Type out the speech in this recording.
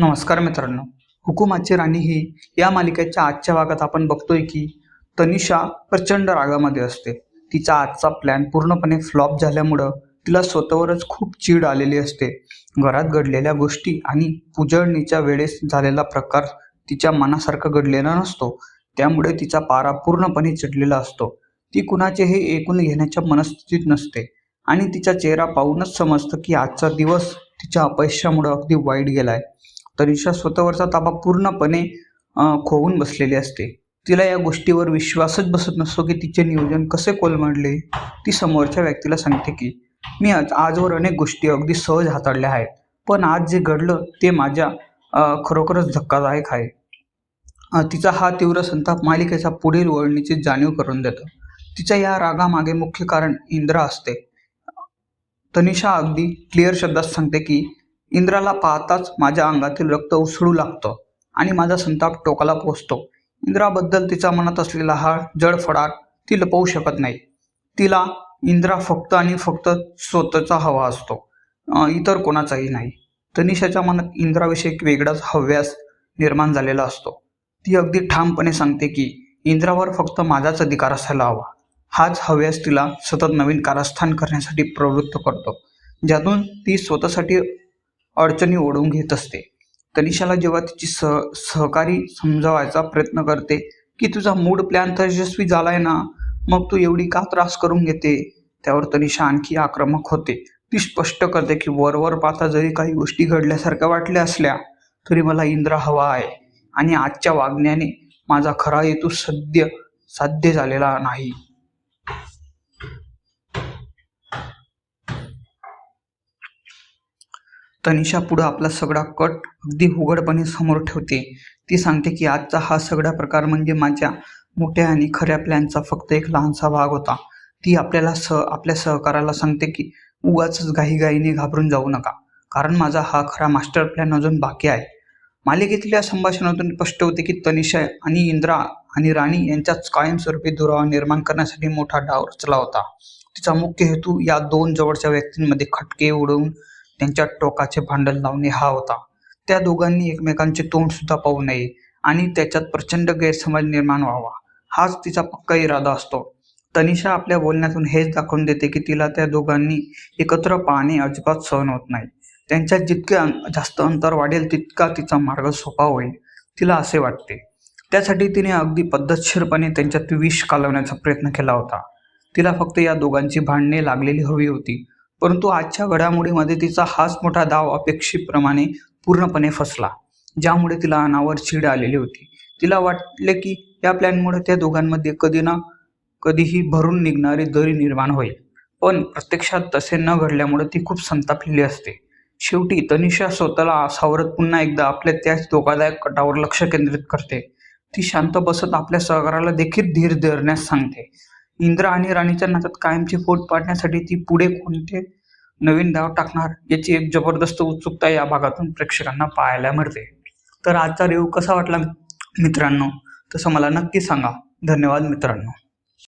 नमस्कार मित्रांनो. हुकुमाची राणी ही या मालिकेच्या आजच्या भागात आपण बघतोय की तनिषा प्रचंड रागामध्ये असते. तिचा आजचा प्लॅन पूर्णपणे फ्लॉप झाल्यामुळं तिला स्वतःवरच खूप चीड आलेली असते. घरात घडलेल्या गोष्टी आणि उजळणीच्या वेळेस झालेला प्रकार तिच्या मनासारखा घडलेला नसतो. त्यामुळे तिचा पारा पूर्णपणे चिडलेला असतो. ती कुणाचेही ऐकून घेण्याच्या मनस्थितीत नसते आणि तिचा चेहरा पाहूनच समजतं की आजचा दिवस तिच्या अपयशामुळे अगदी वाईट गेलाय. तनिषा स्वतःवरचा ताबा पूर्णपणे खोवून बसलेली असते. तिला या गोष्टीवर विश्वासच बसत नसतो की तिचे नियोजन कसे कोलमडले. ती समोरच्या व्यक्तीला सांगते की मी आजवर अनेक गोष्टी अगदी सहज हाताळल्या आहेत, पण आज जे घडलं ते माझ्या खरोखरच धक्कादायक आहे. तिचा हा तीव्र संताप मालिकेच्या पुढील वळणीची जाणीव करून देतो. तिच्या या रागामागे मुख्य कारण इंद्रा असते. तनिषा अगदी क्लिअर शब्दात सांगते की इंद्राला पाहताच माझ्या अंगातील रक्त उसळू लागतं आणि माझा संताप टोकाला पोहोचतो. इंद्राबद्दल तिच्या मनात असलेला हा जळफडाट ती लपवू शकत नाही. तिला इंद्रा फक्त आणि फक्त स्वतःचा हवा असतो, इतर कोणाचाही नाही. तनिषाच्या मनात इंद्राविषयी एक वेगळाच हव्यास निर्माण झालेला असतो. ती अगदी ठामपणे सांगते की इंद्रावर फक्त माझाच अधिकार असायला हवा. हाच हव्यास तिला सतत नवीन कारस्थान करण्यासाठी प्रवृत्त करतो, ज्यातून ती स्वतःसाठी अडचणी ओढवून घेत असते. तनिषाला जेव्हा तिची सहकारी समजावायचा प्रयत्न करते की तुझा मूड प्लॅन तर यशस्वी झालाय ना, मग तू एवढी का त्रास करून घेते, त्यावर तनिषा आणखी आक्रमक होते. ती स्पष्ट करते की वरवर पाहता जरी काही गोष्टी घडल्यासारख्या वाटल्या असल्या तरी मला इंद्रा हवा आहे आणि आजच्या वागण्याने माझा खरा हेतू साध्य झालेला नाही. तनिषा पुढं आपला सगळा कट अगदी उघडपणे समोर ठेवते. ती सांगते की आजचा हा सगळा प्रकार म्हणजे माझ्या मोठ्या आणि खऱ्या प्लॅनचा फक्त एक लहानसा भाग होता. ती आपल्या सहकाराला सांगते की उगाचच घाईघाईने घाबरून जाऊ नका, कारण माझा हा खरा मास्टर प्लॅन अजून बाकी आहे. मालिकेतील या संभाषणातून स्पष्ट होते की तनिषा आणि इंद्रा आणि राणी यांच्यात कायमस्वरूपी दुरावा निर्माण करण्यासाठी मोठा डाव रचला होता. तिचा मुख्य हेतू या दोन जवळच्या व्यक्तींमध्ये खटके उडवून त्यांच्या टोकाचे भांडण लावणे हा होता. त्या दोघांनी एकमेकांचे तोंड सुद्धा पाहू नये आणि त्याच्यात प्रचंड गैरसमज निर्माण व्हावा, हाच तिचा पक्का इरादा असतो. तनिषा आपल्या बोलण्यातून हेच दाखवून देते की तिला त्या दोघांनी एकत्र पाहणे अजिबात सहन होत नाही. त्यांच्यात जितके जास्त अंतर वाढेल तितका तिचा मार्ग सोपा होईल, तिला असे वाटते. त्यासाठी तिने अगदी पद्धतशीरपणे त्यांच्यात विष कालवण्याचा प्रयत्न केला होता. तिला फक्त या दोघांची भांडणे लागलेली हवी होती, परंतु आजच्या घडामोडीमध्ये तिचा हाच मोठा डाव अपेक्षेप्रमाणे पूर्णपणे फसला, ज्यामुळे तिला अनावर चीड आलेली होती. तिला वाटले की या प्लॅनमुळे त्या दोघांमध्ये कधी ना कधीही भरून निघणारी दरी निर्माण होईल, पण प्रत्यक्षात तसे न घडल्यामुळे ती खूप संतापलेली असते. शेवटी तनिषा स्वतःला सावरत पुन्हा एकदा आपल्या त्याच धोकादायक कटावर लक्ष केंद्रित करते. ती शांत बसत आपल्या सहकाराला देखील धीर धरण्यास सांगते. इंद्रा आणि राणीच्या नात्यात कायमची फूट पाडण्यासाठी ती पुढे कोणते नवीन डाव टाकणार याची एक जबरदस्त उत्सुकता या भागातून प्रेक्षकांना पाहायला मिळते. तर आजचा रिव्ह्यू कसा वाटला मित्रांनो, तसं मला नक्की सांगा. धन्यवाद मित्रांनो.